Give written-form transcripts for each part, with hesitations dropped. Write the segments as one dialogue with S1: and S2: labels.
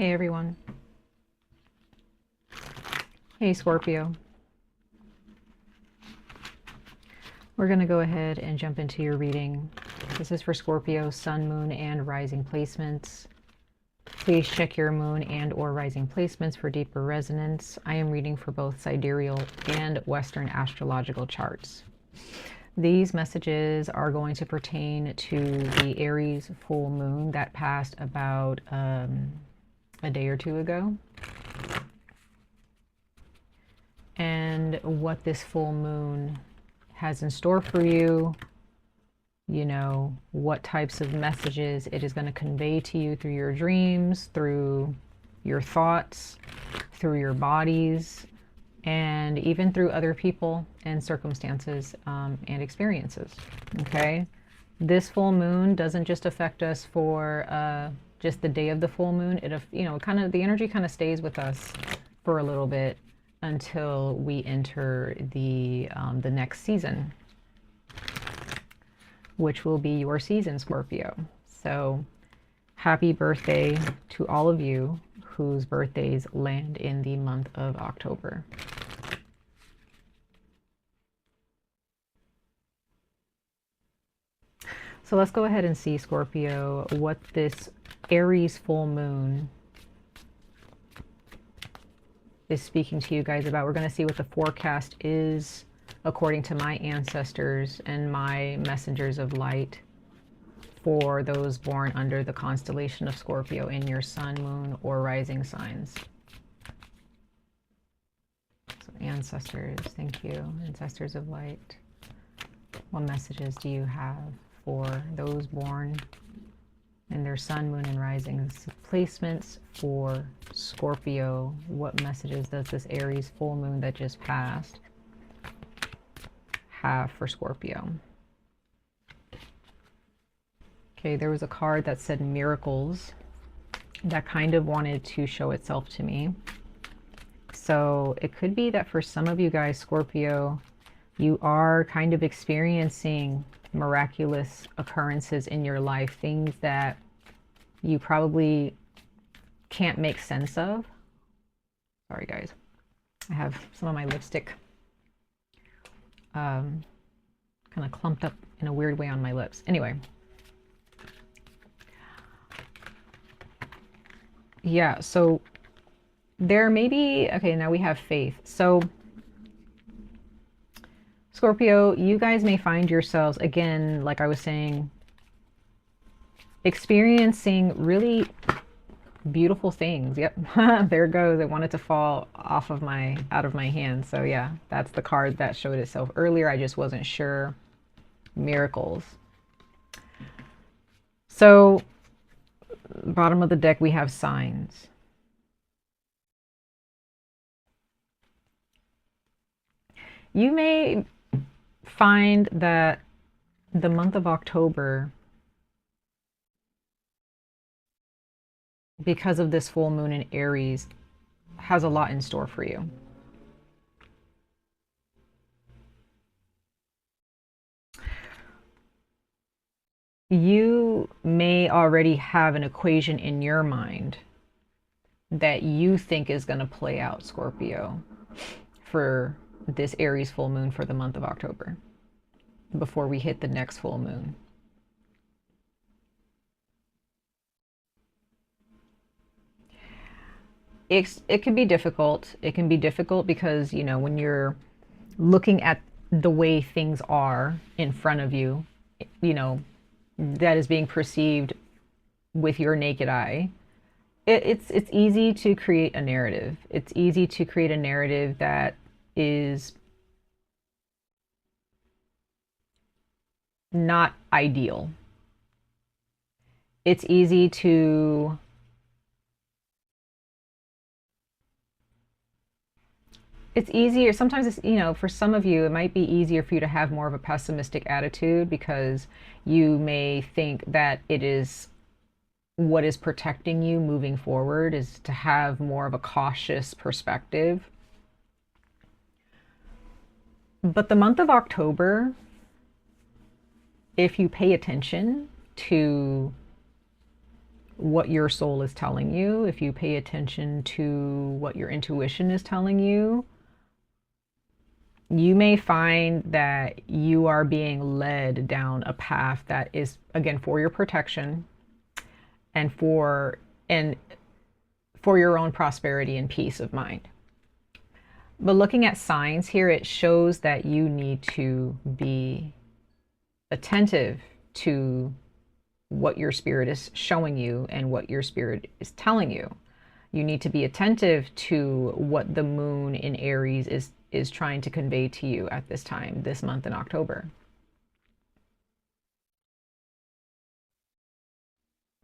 S1: Hey everyone. Hey Scorpio. We're going to go ahead and jump into your reading. This is for Scorpio, Sun, Moon, and Rising placements. Please check your Moon and or Rising placements for deeper resonance. I am reading for both sidereal and Western astrological charts. These messages are going to pertain to the Aries full moon that passed about a day or two ago. And what this full moon has in store for you, you know, what types of messages it is going to convey to you through your dreams, through your thoughts, through your bodies, and even through other people and circumstances and experiences. Okay, this full moon doesn't just affect us for just the day of the full moon. It, you know, kind of the energy kind of stays with us for a little bit until we enter the next season, which will be your season, Scorpio. So happy birthday to all of you whose birthdays land in the month of October. So let's go ahead and see, Scorpio, what this Aries full moon is speaking to you guys about. We're going to see what the forecast is according to my ancestors and my messengers of light for those born under the constellation of Scorpio in your sun, moon, or rising signs. So ancestors, thank you. Ancestors of light. What messages do you have for those born in their sun, moon, and rising placements for Scorpio? What messages does this Aries full moon that just passed have for Scorpio? Okay, there was a card that said miracles that kind of wanted to show itself to me. So it could be that for some of you guys, Scorpio, you are kind of experiencing miraculous occurrences in your life, things that you probably can't make sense of. Sorry guys, I have some of my lipstick kind of clumped up in a weird way on my lips. Anyway, yeah, so there may be, okay, now we have faith. So Scorpio, you guys may find yourselves, again, like I was saying, experiencing really beautiful things. Yep, there it goes. It wanted to fall off of out of my hand. So yeah, that's the card that showed itself earlier. I just wasn't sure. Miracles. So bottom of the deck, we have signs. You may find that the month of October, because of this full moon in Aries, has a lot in store for you. You may already have an equation in your mind that you think is going to play out, Scorpio, for this Aries full moon for the month of October, before we hit the next full moon. It can be difficult. It can be difficult because, you know, when you're looking at the way things are in front of you, you know, that is being perceived with your naked eye, it's easy to create a narrative. It's easy to create a narrative that is not ideal. It's easy to it's easier sometimes. It's, you know, for some of you it might be easier for you to have more of a pessimistic attitude because you may think that it is what is protecting you moving forward is to have more of a cautious perspective. But the month of October, if you pay attention to what your soul is telling you, if you pay attention to what your intuition is telling you, you may find that you are being led down a path that is, again, for your protection and for your own prosperity and peace of mind. But looking at signs here, it shows that you need to be attentive to what your spirit is showing you and what your spirit is telling you. You need to be attentive to what the moon in Aries is trying to convey to you at this time, this month in October.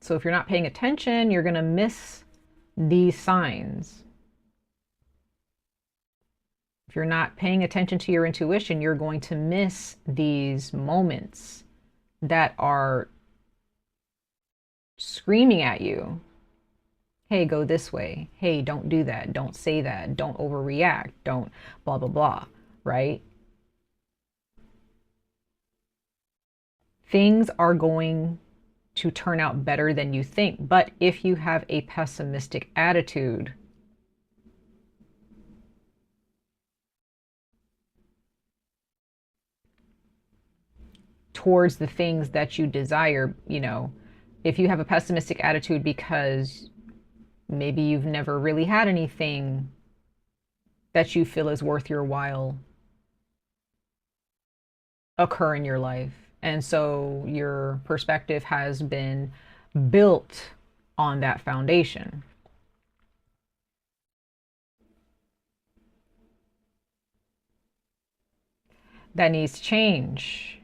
S1: So if you're not paying attention, you're going to miss these signs. If you're not paying attention to your intuition, you're going to miss these moments that are screaming at you. Hey, go this way. Hey, don't do that. Don't say that. Don't overreact. Don't blah, blah, blah, right? Things are going to turn out better than you think. But if you have a pessimistic attitude, towards the things that you desire, you know, if you have a pessimistic attitude because maybe you've never really had anything that you feel is worth your while occur in your life, and so your perspective has been built on that foundation. That needs to change.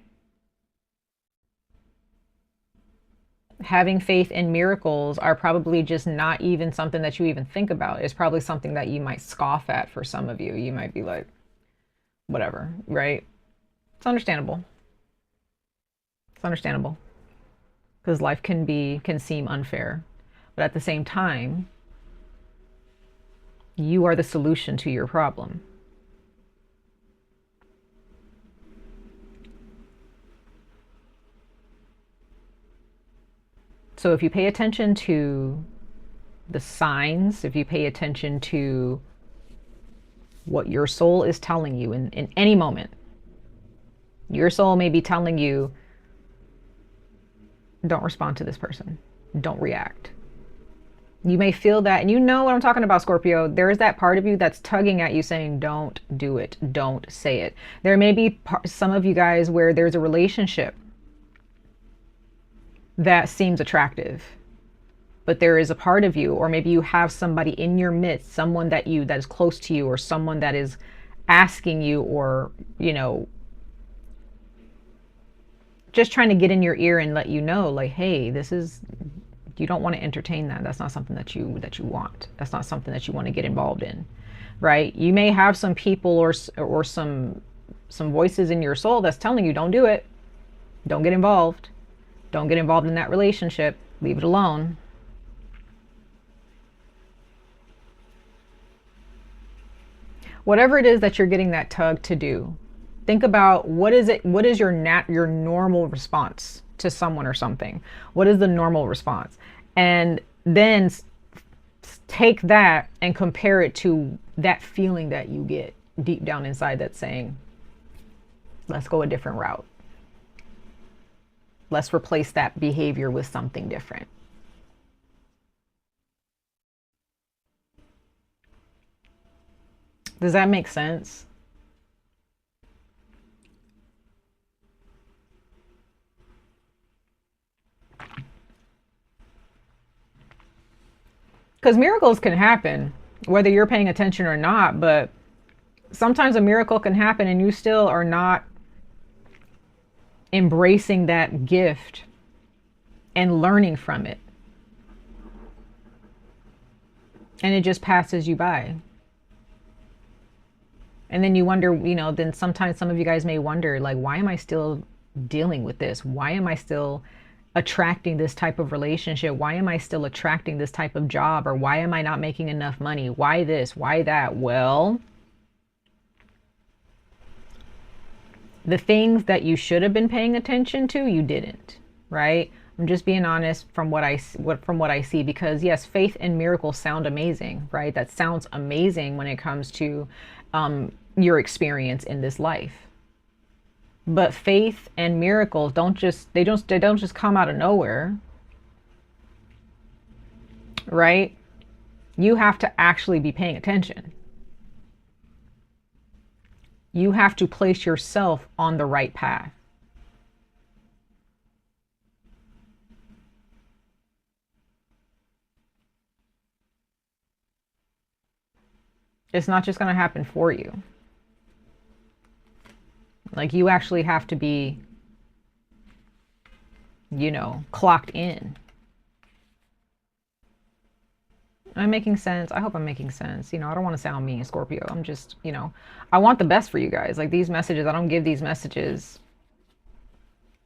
S1: Having faith in miracles are probably just not even something that you even think about. It's probably something that you might scoff at for some of you. You might be like, whatever, right? It's understandable. It's understandable. Because life can seem unfair. But at the same time, you are the solution to your problem. So if you pay attention to the signs, if you pay attention to what your soul is telling you in any moment, your soul may be telling you, don't respond to this person. Don't react. You may feel that, and you know what I'm talking about, Scorpio. There is that part of you that's tugging at you saying, don't do it. Don't say it. There may be some of you guys where there's a relationship that seems attractive, but there is a part of you, or maybe you have somebody in your midst, someone that is close to you, or someone that is asking you, or, you know, just trying to get in your ear and let you know, like, hey, you don't want to entertain that. That's not something that you want. That's not something that you want to get involved in, right? You may have some people or some voices in your soul that's telling you, don't do it. Don't get involved. Don't get involved in that relationship. Leave it alone. Whatever it is that you're getting that tug to do, think about what is your normal response to someone or something. What is the normal response? And then take that and compare it to that feeling that you get deep down inside that's saying, let's go a different route. Let's replace that behavior with something different. Does that make sense? Because miracles can happen, whether you're paying attention or not, but sometimes a miracle can happen and you still are not embracing that gift and learning from it. And it just passes you by. And then you wonder, you know, then sometimes some of you guys may wonder, like, why am I still dealing with this? Why am I still attracting this type of relationship? Why am I still attracting this type of job? Or why am I not making enough money? Why this? Why that? Well, the things that you should have been paying attention to, you didn't, right? I'm just being honest from what I see, because yes, faith and miracles sound amazing, right? That sounds amazing when it comes to your experience in this life. But faith and miracles don't just come out of nowhere, right? You have to actually be paying attention. You have to place yourself on the right path. It's not just going to happen for you. Like, you actually have to be, you know, clocked in. I'm making sense. I hope I'm making sense. You know, I don't want to sound mean, Scorpio. I'm just, you know, I want the best for you guys. Like, these messages, I don't give these messages,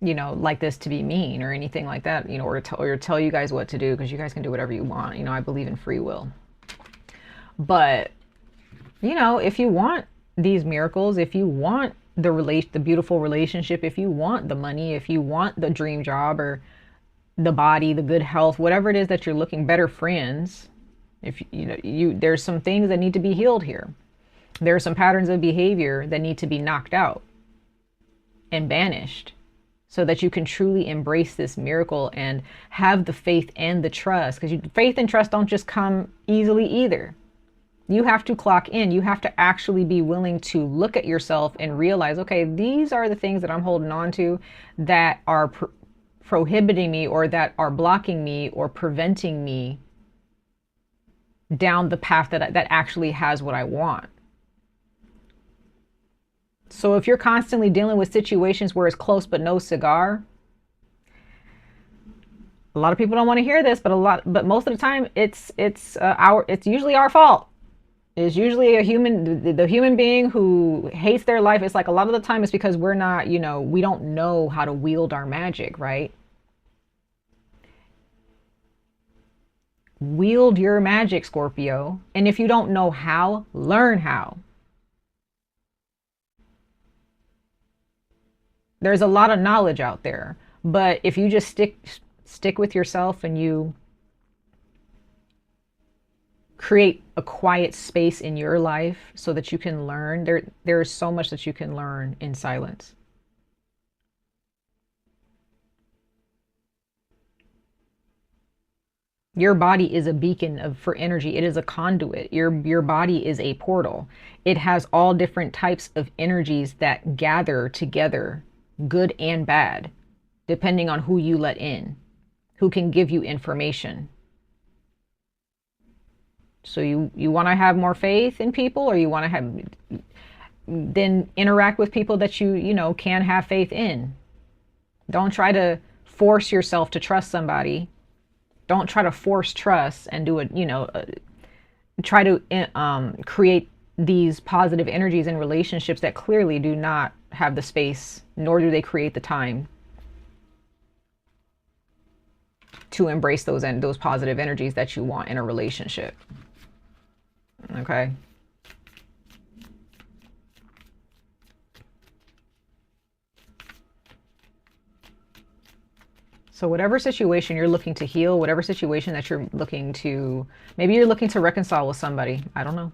S1: you know, like this to be mean or anything like that, you know, or tell you guys what to do, because you guys can do whatever you want. You know, I believe in free will. But, you know, if you want these miracles, if you want the beautiful relationship, if you want the money, if you want the dream job or the body, the good health, whatever it is that you're looking, better friends, if you know, there's some things that need to be healed here. There are some patterns of behavior that need to be knocked out and banished, so that you can truly embrace this miracle and have the faith and the trust. Because faith and trust don't just come easily either. You have to clock in. You have to actually be willing to look at yourself and realize, okay, these are the things that I'm holding on to that are prohibiting me, or that are blocking me, or preventing me down the path that actually has what I want. So if you're constantly dealing with situations where it's close but no cigar, a lot of people don't want to hear this, but most of the time it's usually our fault. It's usually the human being who hates their life. It's like, a lot of the time it's because we're not, you know, we don't know how to wield our magic, right? Wield your magic, Scorpio. And if you don't know how, learn how. There's a lot of knowledge out there, but if you just stick with yourself and you create a quiet space in your life so that you can learn, there's so much that you can learn in silence. Your body is a beacon for energy. It is a conduit. Your body is a portal. It has all different types of energies that gather together, good and bad, depending on who you let in, who can give you information. So you want to have more faith in people, or you want to then interact with people that you know can have faith in. Don't try to force yourself to trust somebody. Don't try to force trust and do it, you know, try to create these positive energies in relationships that clearly do not have the space, nor do they create the time to embrace those positive energies that you want in a relationship. Okay. So whatever situation you're looking to heal, whatever situation that you're looking to, maybe you're looking to reconcile with somebody. I don't know.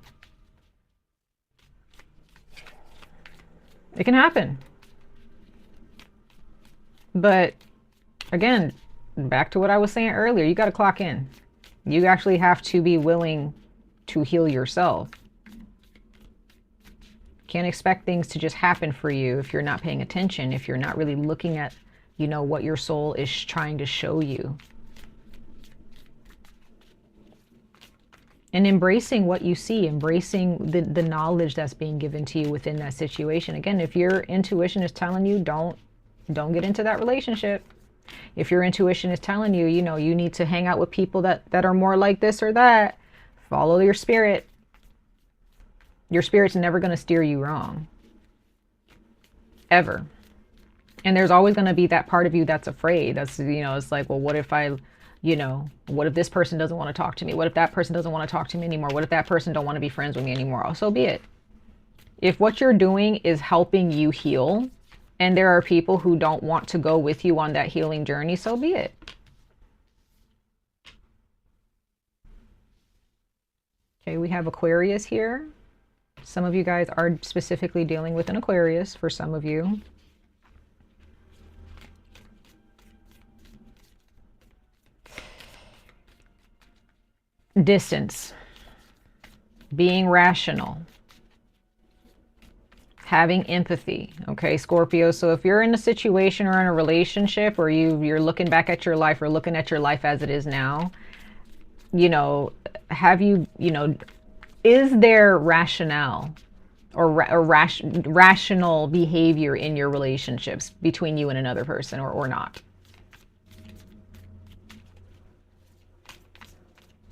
S1: It can happen. But again, back to what I was saying earlier, you got to clock in. You actually have to be willing to heal yourself. Can't expect things to just happen for you if you're not paying attention, if you're not really looking at, you know, what your soul is trying to show you. And embracing what you see, embracing the knowledge that's being given to you within that situation. Again, if your intuition is telling you don't get into that relationship, if your intuition is telling you, you know, you need to hang out with people that are more like this or that, follow your spirit. Your spirit's never going to steer you wrong. Ever. And there's always going to be that part of you that's afraid. That's, you know, it's like, well, what if what if this person doesn't want to talk to me? What if that person doesn't want to talk to me anymore? What if that person don't want to be friends with me anymore? So be it. If what you're doing is helping you heal, and there are people who don't want to go with you on that healing journey, so be it. Okay, we have Aquarius here. Some of you guys are specifically dealing with an Aquarius for some of you. Distance, being rational, having empathy. Okay, Scorpio. So if you're in a situation or in a relationship, or you're looking back at your life, or looking at your life as it is now, you know, have you, you know, is there rationale or rational behavior in your relationships between you and another person, or not?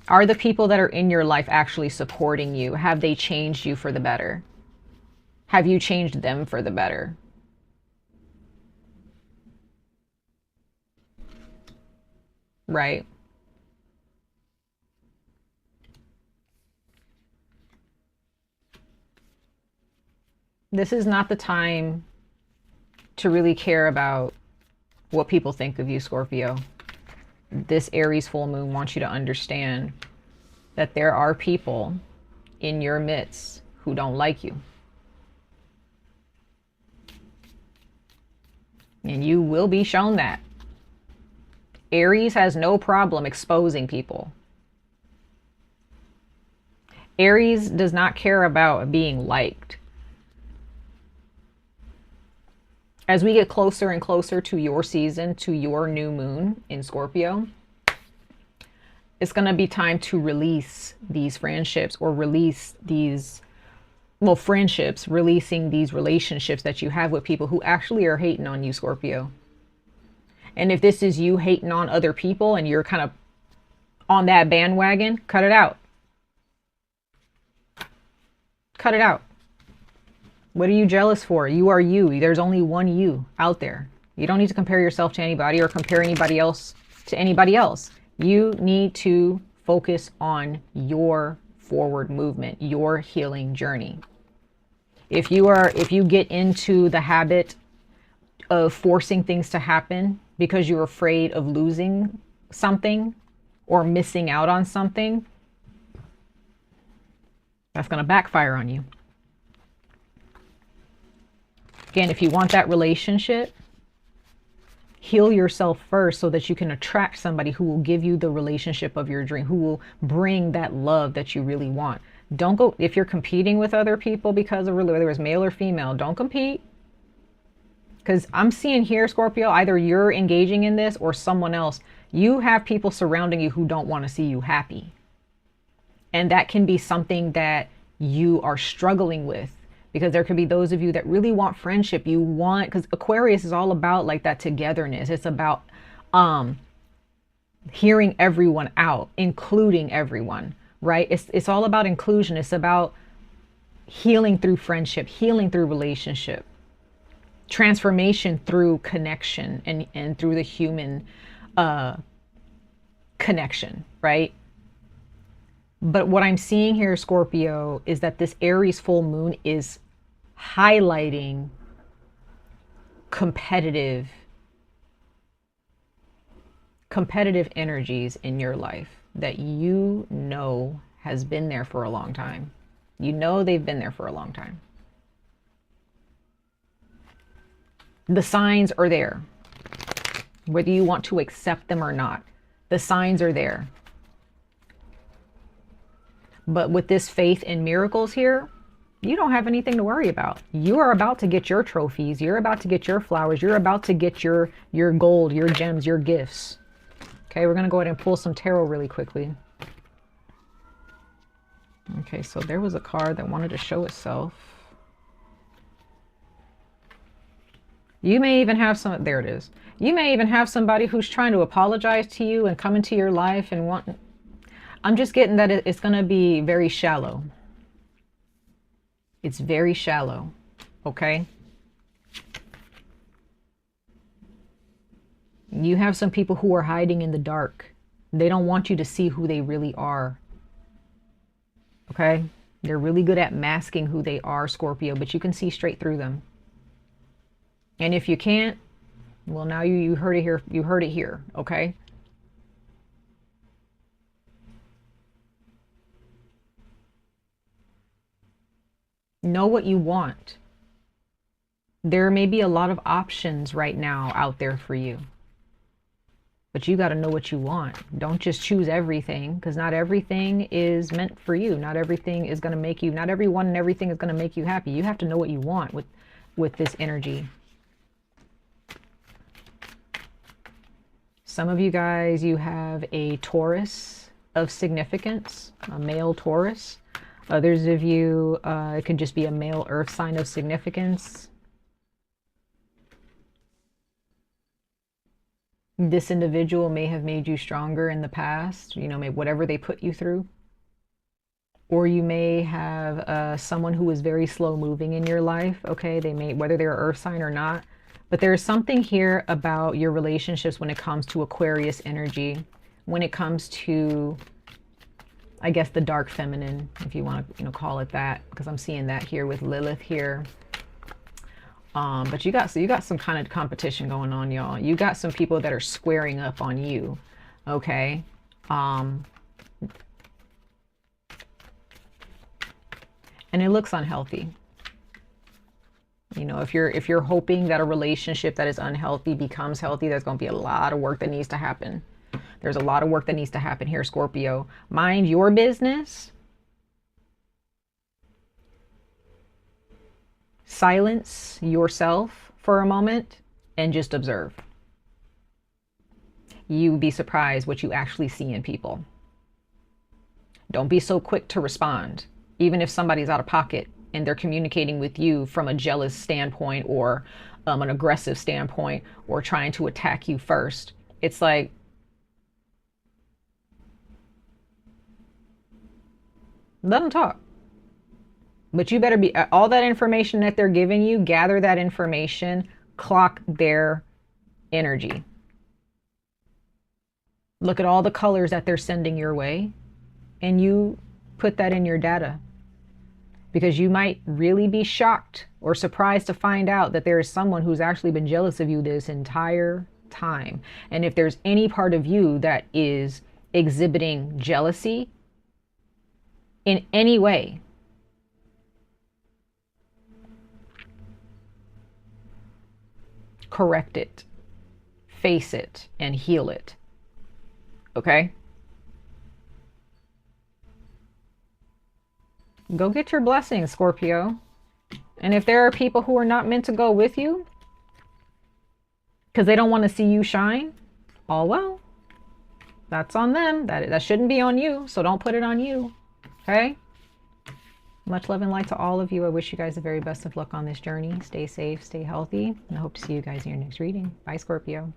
S1: Are the people that are in your life actually supporting you? Have they changed you for the better? Have you changed them for the better? Right? This is not the time to really care about what people think of you, Scorpio. This Aries full moon wants you to understand that there are people in your midst who don't like you. And you will be shown that. Aries has no problem exposing people. Aries does not care about being liked. As we get closer and closer to your season, to your new moon in Scorpio, it's going to be time to release these friendships, or release these, well, friendships, releasing these relationships that you have with people who actually are hating on you, Scorpio. And if this is you hating on other people and you're kind of on that bandwagon, cut it out. Cut it out. What are you jealous for? You are you. There's only one you out there. You don't need to compare yourself to anybody or compare anybody else to anybody else. You need to focus on your forward movement, your healing journey. If you get into the habit of forcing things to happen because you're afraid of losing something or missing out on something, that's going to backfire on you. Again, if you want that relationship, heal yourself first so that you can attract somebody who will give you the relationship of your dream, who will bring that love that you really want. Don't go, if you're competing with other people because of whether it's male or female, don't compete. Because I'm seeing here, Scorpio, either you're engaging in this or someone else. You have people surrounding you who don't want to see you happy. And that can be something that you are struggling with. Because there could be those of you that really want friendship. You want, because Aquarius is all about like that togetherness. It's about hearing everyone out, including everyone, right? It's all about inclusion. It's about healing through friendship, healing through relationship, transformation through connection, and through the human connection, right? But what I'm seeing here, Scorpio, is that this Aries full moon is highlighting competitive energies in your life that you know has been there for a long time. You know they've been there for a long time. The signs are there. Whether you want to accept them or not, the signs are there. But with this faith in miracles here, you don't have anything to worry about. You are about to get your trophies. You're about to get your flowers. You're about to get your gold, your gems, your gifts. Okay, we're going to go ahead and pull some tarot really quickly. Okay, so there was a card that wanted to show itself. You may even have some, there it is. You may even have somebody who's trying to apologize to you and come into your life and want, I'm just getting that it's going to be very shallow. It's very shallow, okay? You have some people who are hiding in the dark. They don't want you to see who they really are, okay? They're really good at masking who they are, Scorpio, but you can see straight through them. And if you can't, well, now you heard it here. You heard it here. Okay. Know what you want. There may be a lot of options right now out there for you. But you got to know what you want. Don't just choose everything, because not everything is meant for you. Not everything is going to make you, not everyone and everything is going to make you happy. You have to know what you want with this energy. Some of you guys, you have a Taurus of significance, a male Taurus. Others of you, it could just be a male earth sign of significance. This individual may have made you stronger in the past, you know, maybe whatever they put you through. Or you may have someone who is very slow moving in your life, okay? They may, whether they're earth sign or not. But there's something here about your relationships when it comes to Aquarius energy, when it comes to, I guess, the dark feminine, if you want to, you know, call it that, because I'm seeing that here with Lilith here. But you got some kind of competition going on, y'all. You got some people that are squaring up on you, okay? And it looks unhealthy. You know, if you're hoping that a relationship that is unhealthy becomes healthy, there's going to be a lot of work that needs to happen. There's a lot of work that needs to happen here, Scorpio. Mind your business. Silence yourself for a moment and just observe. You'd be surprised what you actually see in people. Don't be so quick to respond, even if somebody's out of pocket and they're communicating with you from a jealous standpoint or an aggressive standpoint or trying to attack you first. It's like, let them talk. But you better be, all that information that they're giving you, gather that information, clock their energy. Look at all the colors that they're sending your way, and you put that in your data. Because you might really be shocked or surprised to find out that there is someone who's actually been jealous of you this entire time. And if there's any part of you that is exhibiting jealousy in any way, correct it, face it, and heal it. Okay? Go get your blessings, Scorpio. And if there are people who are not meant to go with you because they don't want to see you shine, all well, that's on them. That shouldn't be on you. So don't put it on you. Okay? Much love and light to all of you. I wish you guys the very best of luck on this journey. Stay safe, stay healthy, and I hope to see you guys in your next reading. Bye, Scorpio.